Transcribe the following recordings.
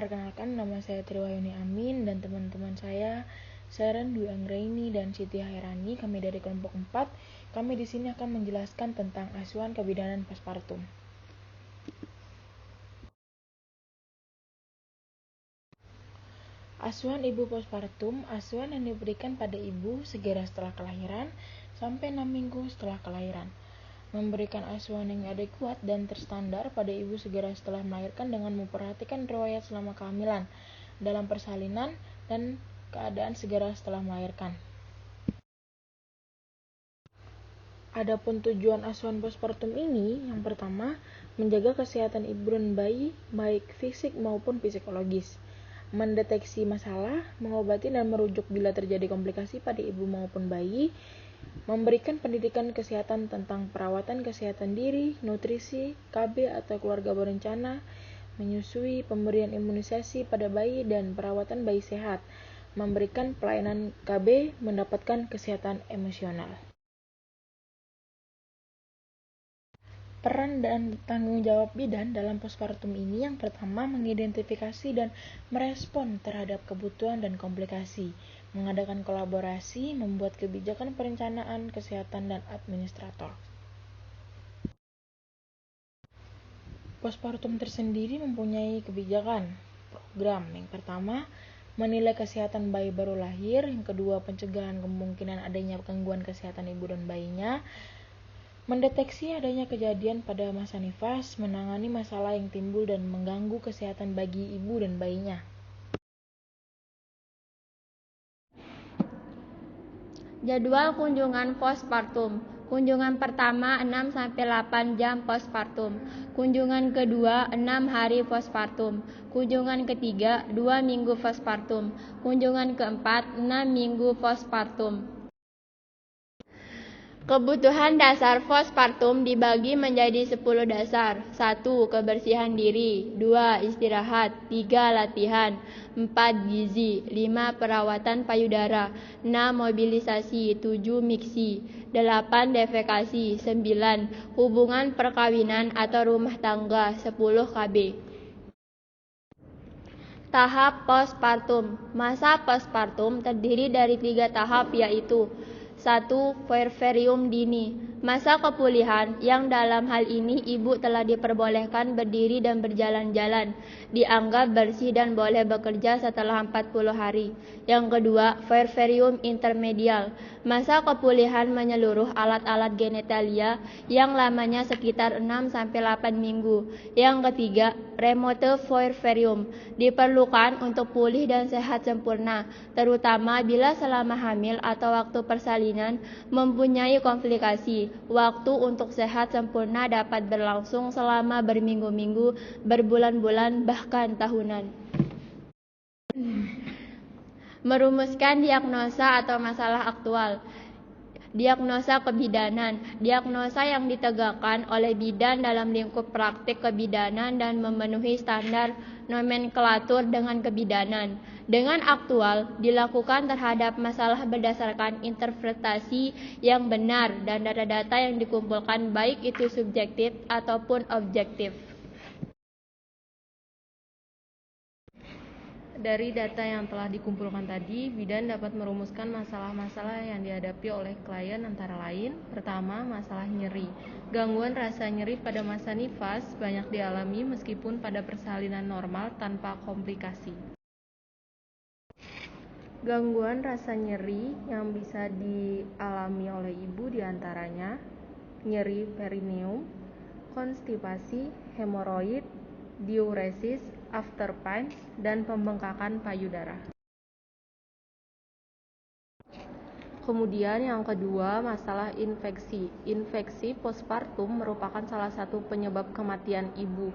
Perkenalkan, nama saya Triwayuni Amin dan teman-teman saya Sharon Dwi Anggraini dan Siti Hairani. Kami dari kelompok 4. Kami di sini akan menjelaskan tentang asuhan kebidanan postpartum. Asuhan ibu postpartum, asuhan yang diberikan pada ibu segera setelah kelahiran sampai 6 minggu setelah kelahiran. Memberikan asuhan yang adekuat dan terstandar pada ibu segera setelah melahirkan dengan memperhatikan riwayat selama kehamilan, dalam persalinan, dan keadaan segera setelah melahirkan. Adapun tujuan asuhan postpartum ini, yang pertama, menjaga kesehatan ibu dan bayi, baik fisik maupun psikologis, mendeteksi masalah, mengobati dan merujuk bila terjadi komplikasi pada ibu maupun bayi, memberikan pendidikan kesehatan tentang perawatan kesehatan diri, nutrisi, KB atau keluarga berencana, menyusui, pemberian imunisasi pada bayi dan perawatan bayi sehat, memberikan pelayanan KB, mendapatkan kesehatan emosional. Peran dan tanggung jawab bidan dalam postpartum ini yang pertama mengidentifikasi dan merespon terhadap kebutuhan dan komplikasi, mengadakan kolaborasi, membuat kebijakan perencanaan kesehatan dan administrator. Postpartum tersendiri mempunyai kebijakan program. Yang pertama, menilai kesehatan bayi baru lahir. Yang kedua, pencegahan kemungkinan adanya gangguan kesehatan ibu dan bayinya. Mendeteksi adanya kejadian pada masa nifas, menangani masalah yang timbul dan mengganggu kesehatan bagi ibu dan bayinya. Jadwal kunjungan postpartum. Kunjungan pertama 6-8 jam postpartum. Kunjungan kedua 6 hari postpartum. Kunjungan ketiga 2 minggu postpartum. Kunjungan keempat 6 minggu postpartum. Kebutuhan dasar postpartum dibagi menjadi 10 dasar. 1. Kebersihan diri. 2. Istirahat. 3. Latihan. 4. Gizi. 5. Perawatan payudara. 6. Mobilisasi. 7. Miksi. 8. Defekasi. 9. Hubungan perkawinan atau rumah tangga. 10. KB. Tahap postpartum. Masa postpartum terdiri dari 3 tahap, yaitu 1. Puerperium dini, masa kepulihan yang dalam hal ini ibu telah diperbolehkan berdiri dan berjalan-jalan, dianggap bersih dan boleh bekerja setelah 40 hari. Yang kedua, puerperium intermedial, masa kepulihan menyeluruh alat-alat genitalia yang lamanya sekitar 6-8 minggu. Yang ketiga, remote puerperium, diperlukan untuk pulih dan sehat sempurna, terutama bila selama hamil atau waktu persalinan mempunyai komplikasi. Waktu untuk sehat sempurna dapat berlangsung selama berminggu-minggu, berbulan-bulan, bahkan tahunan. Merumuskan diagnosa atau masalah aktual. Diagnosa kebidanan, diagnosa yang ditegakkan oleh bidan dalam lingkup praktik kebidanan dan memenuhi standar nomenklatur dengan kebidanan. Dengan aktual, dilakukan terhadap masalah berdasarkan interpretasi yang benar dan data-data yang dikumpulkan baik itu subjektif ataupun objektif. Dari data yang telah dikumpulkan tadi, bidan dapat merumuskan masalah-masalah yang dihadapi oleh klien antara lain. Pertama, masalah nyeri. Gangguan rasa nyeri pada masa nifas banyak dialami meskipun pada persalinan normal tanpa komplikasi. Gangguan rasa nyeri yang bisa dialami oleh ibu diantaranya nyeri perineum, konstipasi, hemoroid, diuresis, after pain, dan pembengkakan payudara. Kemudian yang kedua, masalah infeksi. Infeksi postpartum merupakan salah satu penyebab kematian ibu.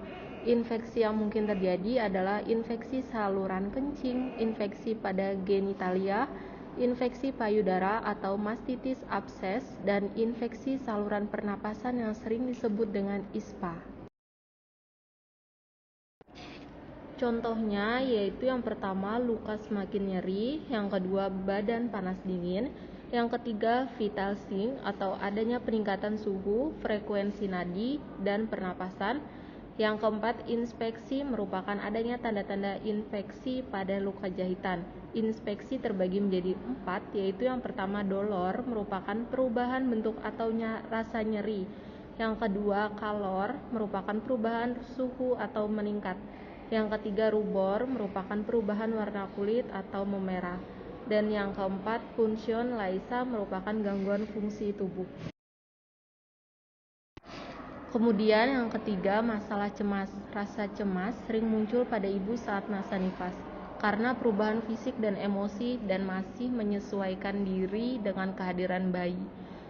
Infeksi yang mungkin terjadi adalah infeksi saluran kencing, infeksi pada genitalia, infeksi payudara atau mastitis abses, dan infeksi saluran pernapasan yang sering disebut dengan ISPA. Contohnya yaitu yang pertama luka semakin nyeri, yang kedua badan panas dingin, yang ketiga vital sign atau adanya peningkatan suhu, frekuensi nadi, dan pernapasan, Yang keempat, inspeksi merupakan adanya tanda-tanda infeksi pada luka jahitan. Inspeksi terbagi menjadi 4, yaitu yang pertama dolor, merupakan perubahan bentuk atau rasa nyeri. Yang kedua, kalor, merupakan perubahan suhu atau meningkat. Yang ketiga, rubor, merupakan perubahan warna kulit atau memerah. Dan yang keempat, punction laisa, merupakan gangguan fungsi tubuh. Kemudian yang ketiga, masalah cemas. Rasa cemas sering muncul pada ibu saat masa nifas karena perubahan fisik dan emosi dan masih menyesuaikan diri dengan kehadiran bayi.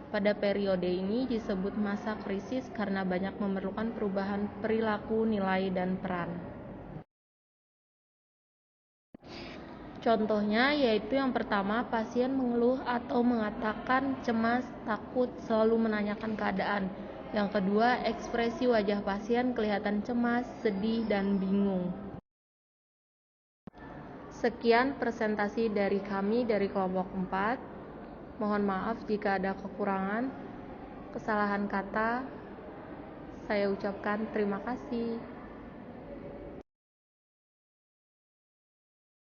Pada periode ini disebut masa krisis karena banyak memerlukan perubahan perilaku, nilai, dan peran. Contohnya yaitu yang pertama, pasien mengeluh atau mengatakan cemas, takut, selalu menanyakan keadaan. Yang kedua, ekspresi wajah pasien kelihatan cemas, sedih, dan bingung. Sekian presentasi dari kami dari kelompok 4. Mohon maaf jika ada kekurangan, kesalahan kata. Saya ucapkan terima kasih.